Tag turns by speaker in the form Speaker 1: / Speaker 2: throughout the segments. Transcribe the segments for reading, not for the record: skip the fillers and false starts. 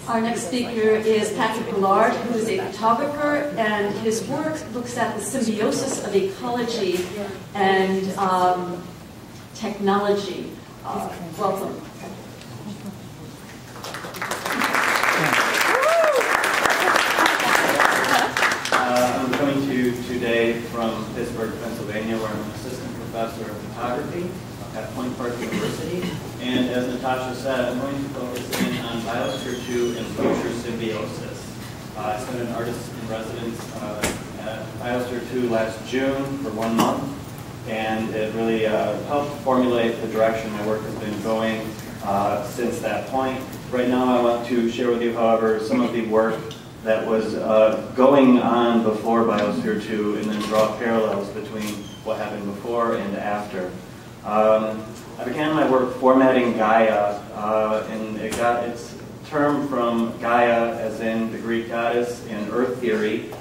Speaker 1: Our next speaker is Patrick Millard, who is a photographer, and his work looks at the symbiosis of ecology and technology. Welcome.
Speaker 2: I'm coming to you today from Pittsburgh, Pennsylvania, where I'm an assistant professor of photography at Point Park University. And as Natasha said, I'm going to focus in on Biosphere 2 and future symbiosis. I spent an artist in residence at Biosphere 2 last June for 1 month, and it really helped formulate the direction my work has been going since that point. Right now I want to share with you, however, some of the work that was going on before Biosphere 2 and then draw parallels between what happened before and after. I began my work formatting Gaia, and it got its term from Gaia, as in the Greek goddess in Earth theory.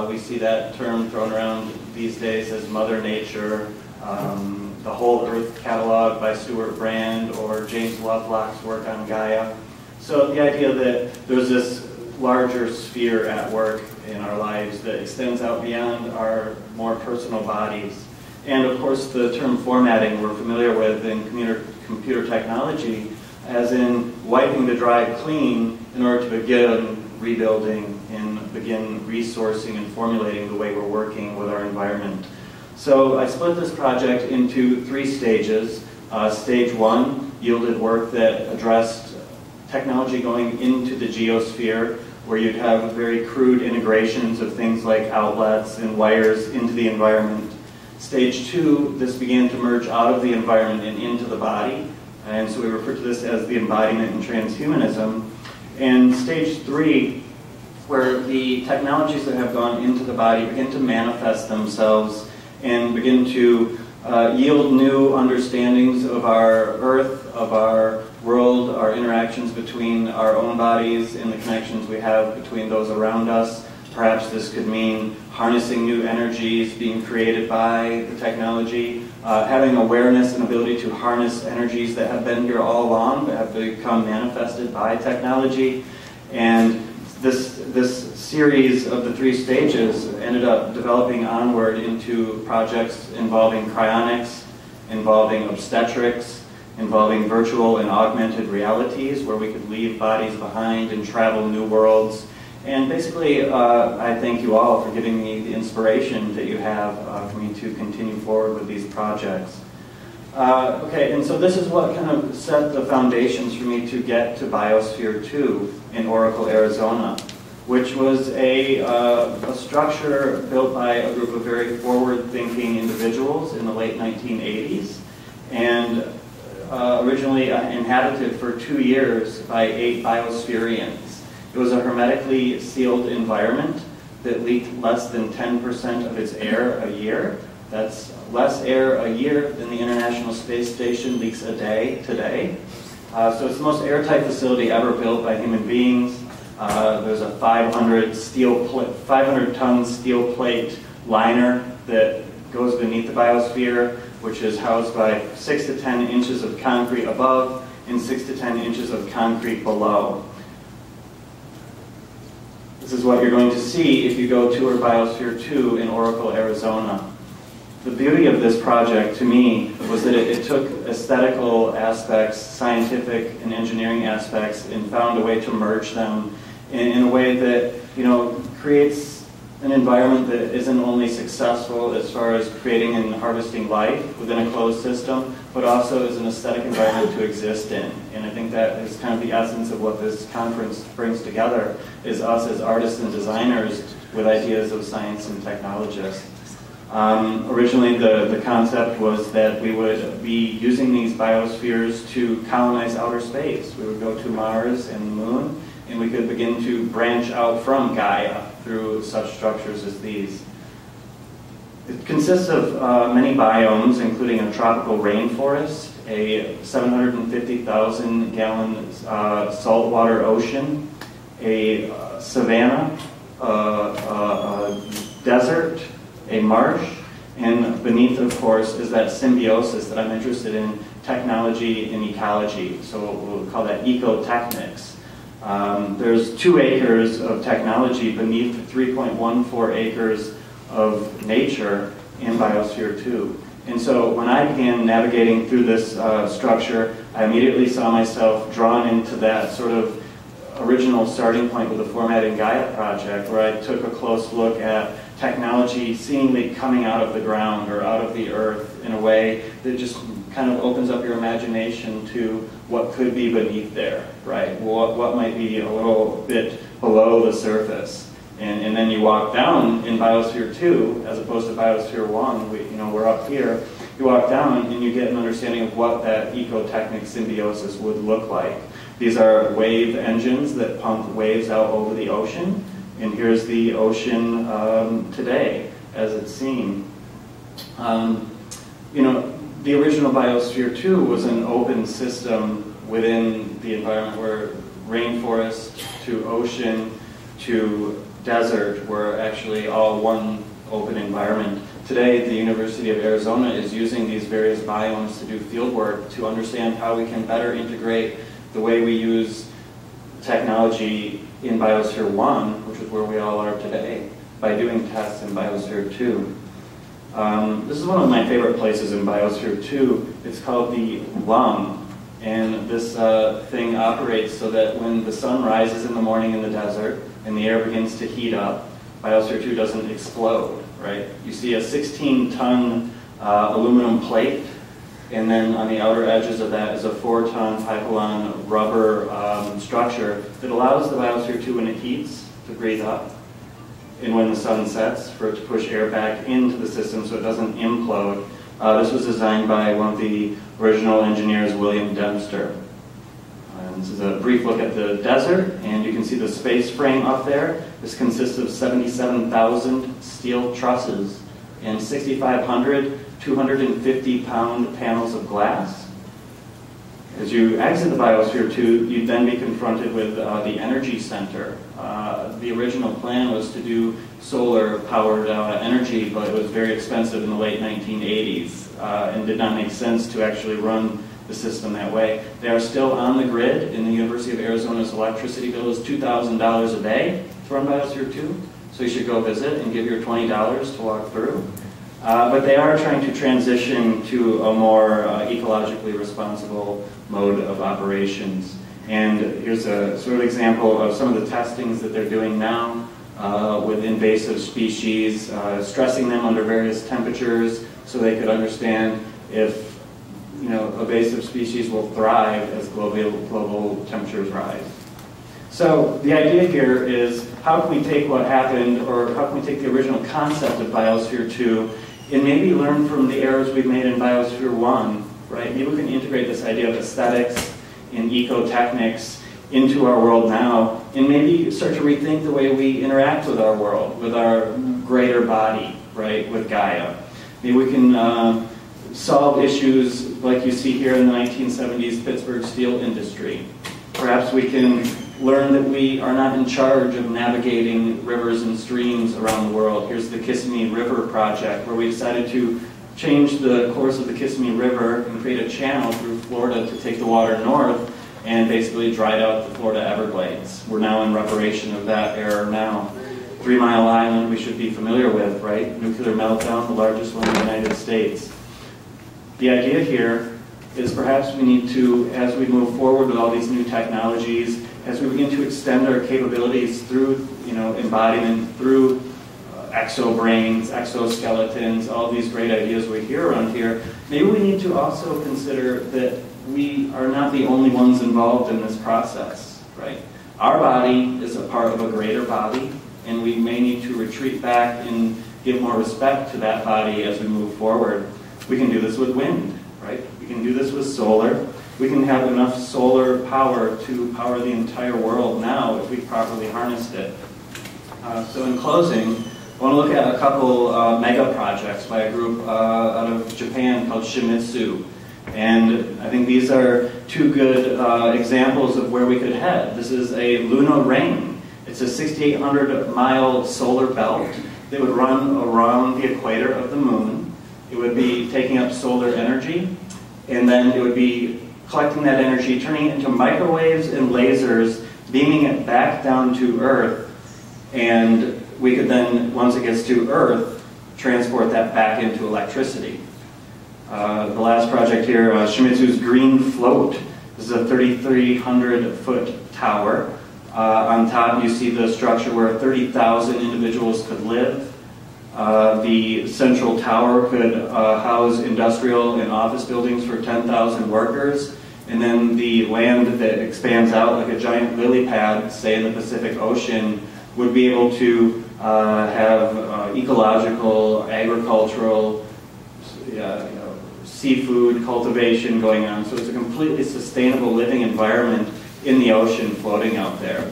Speaker 2: We see that term thrown around these days as Mother Nature, the Whole Earth catalog by Stuart Brand, or James Lovelock's work on Gaia. So the idea that there's this larger sphere at work in our lives that extends out beyond our more personal bodies. And of course the term formatting we're familiar with in computer technology, as in wiping the drive clean in order to begin rebuilding and begin resourcing and formulating the way we're working with our environment. So I split this project into 3 stages. Stage 1 yielded work that addressed technology going into the geosphere, where you'd have very crude integrations of things like outlets and wires into the environment. Stage 2, this began to merge out of the environment and into the body, and so we refer to this as the embodiment in transhumanism. And stage 3, where the technologies that have gone into the body begin to manifest themselves and begin to yield new understandings of our Earth, of our world, our interactions between our own bodies and the connections we have between those around us. Perhaps this could mean harnessing new energies being created by the technology, having awareness and ability to harness energies that have been here all along but have become manifested by technology. And this series of the 3 stages ended up developing onward into projects involving cryonics, involving obstetrics, involving virtual and augmented realities, where we could leave bodies behind and travel new worlds. And basically, I thank you all for giving me the inspiration that you have for me to continue forward with these projects. Okay, and so this is what kind of set the foundations for me to get to Biosphere 2 in Oracle, Arizona, which was a structure built by a group of very forward-thinking individuals in the late 1980s, and originally inhabited for 2 years by 8 biospherians. It was a hermetically sealed environment that leaked less than 10% of its air a year. That's less air a year than the International Space Station leaks a day today. So it's the most airtight facility ever built by human beings. There's a 500-ton steel plate liner that goes beneath the biosphere, which is housed by 6 to 10 inches of concrete above and 6 to 10 inches of concrete below. This is what you're going to see if you go tour Biosphere 2 in Oracle, Arizona. The beauty of this project, to me, was that it took aesthetical aspects, scientific and engineering aspects, and found a way to merge them in a way that, you know, creates an environment that isn't only successful as far as creating and harvesting life within a closed system, but also is an aesthetic environment to exist in. And I think that is kind of the essence of what this conference brings together, is us as artists and designers with ideas of science and technologists. Originally the concept was that we would be using these biospheres to colonize outer space. We would go to Mars and the Moon, and we could begin to branch out from Gaia through such structures as these. It consists of many biomes, including a tropical rainforest, a 750,000 gallon saltwater ocean, a savanna, a desert, a marsh, and beneath, of course, is that symbiosis that I'm interested in, technology and ecology. So we'll call that ecotechnics. There's 2 acres of technology beneath the 3.14 acres of nature in Biosphere 2. And so when I began navigating through this structure, I immediately saw myself drawn into that sort of original starting point with the Formatting Gaia project, where I took a close look at technology seemingly coming out of the ground or out of the earth in a way that just kind of opens up your imagination to what could be beneath there, right? What might be a little bit below the surface. And then you walk down in Biosphere 2, as opposed to Biosphere 1, we're up here. You walk down and you get an understanding of what that ecotechnic symbiosis would look like. These are wave engines that pump waves out over the ocean. And here's the ocean today, as it's seen. The original Biosphere 2 was an open system within the environment where rainforest to ocean to desert were actually all one open environment. Today, the University of Arizona is using these various biomes to do field work to understand how we can better integrate the way we use technology in Biosphere 1, which is where we all are today, by doing tests in Biosphere 2. This is one of my favorite places in Biosphere 2. It's called the lung. And this thing operates so that when the sun rises in the morning in the desert and the air begins to heat up, Biosphere 2 doesn't explode, right? You see a 16-ton aluminum plate, and then on the outer edges of that is a 4-ton Pipeline rubber structure that allows the Biosphere 2, when it heats, to breathe up, and when the sun sets, for it to push air back into the system so it doesn't implode. This was designed by one of the original engineers, William Dempster. This is a brief look at the desert, and you can see the space frame up there. This consists of 77,000 steel trusses and 6,500 250-pound panels of glass. As you exit the Biosphere 2, you'd then be confronted with the energy center. The original plan was to do solar-powered energy, but it was very expensive in the late 1980s and did not make sense to actually run the system that way. They are still on the grid, and the University of Arizona's electricity bill is $2,000 a day to run Biosphere 2, so you should go visit and give your $20 to walk through. But they are trying to transition to a more ecologically responsible mode of operations. And here's a sort of example of some of the testings that they're doing now with invasive species, stressing them under various temperatures so they could understand if invasive species will thrive as global temperatures rise. So the idea here is, how can we take what happened, or how can we take the original concept of Biosphere 2 and maybe learn from the errors we've made in Biosphere 1, right? Maybe we can integrate this idea of aesthetics and ecotechnics into our world now, and maybe start to rethink the way we interact with our world, with our greater body, right, with Gaia. Maybe we can solve issues like you see here in the 1970s Pittsburgh steel industry. Perhaps we can learn that we are not in charge of navigating rivers and streams around the world. Here's the Kissimmee River project, where we decided to change the course of the Kissimmee River and create a channel through Florida to take the water north, and basically dried out the Florida Everglades. We're now in reparation of that error now. 3 Mile Island we should be familiar with, right? Nuclear meltdown, the largest one in the United States. The idea here is perhaps we need to, as we move forward with all these new technologies, as we begin to extend our capabilities through embodiment, through exobrains, exoskeletons, all these great ideas we hear around here, maybe we need to also consider that we are not the only ones involved in this process, right? Our body is a part of a greater body, and we may need to retreat back and give more respect to that body as we move forward. We can do this with wind, right? We can do this with solar. We can have enough solar power to power the entire world now if we properly harnessed it. So in closing, I want to look at a couple mega projects by a group out of Japan called Shimizu. And I think these are 2 good examples of where we could head. This is a Luna Ring. It's a 6,800-mile solar belt that would run around the equator of the moon. It would be taking up solar energy, and then it would be collecting that energy, turning it into microwaves and lasers
Speaker 3: beaming it back down to Earth, and we could then, once it gets to Earth, transport that back into electricity. The last project here, Shimizu's Green Float. This is a 3,300-foot tower. On top you see the structure where 30,000 individuals could live. The central tower could house industrial and office buildings for 10,000 workers. And then the land that expands out like a giant lily pad, say in the Pacific Ocean, would be able to have ecological, agricultural, seafood cultivation going on. So it's a completely sustainable living environment in the ocean floating out there.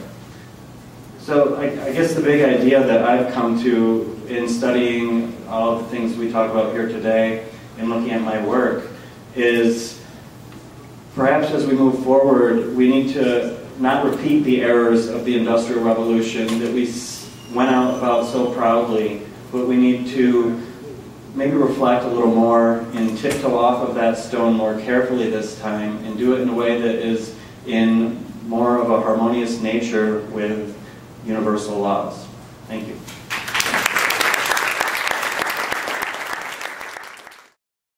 Speaker 3: So I guess the big idea that I've come to in studying all of the things we talk about here today and looking at my work is perhaps as we move forward, we need to not repeat the errors of the Industrial Revolution that we went out about so proudly, but we need to maybe reflect a little more and tiptoe off of that stone more carefully this time and do it in a way that is in more of a harmonious nature with universal laws. Thank you.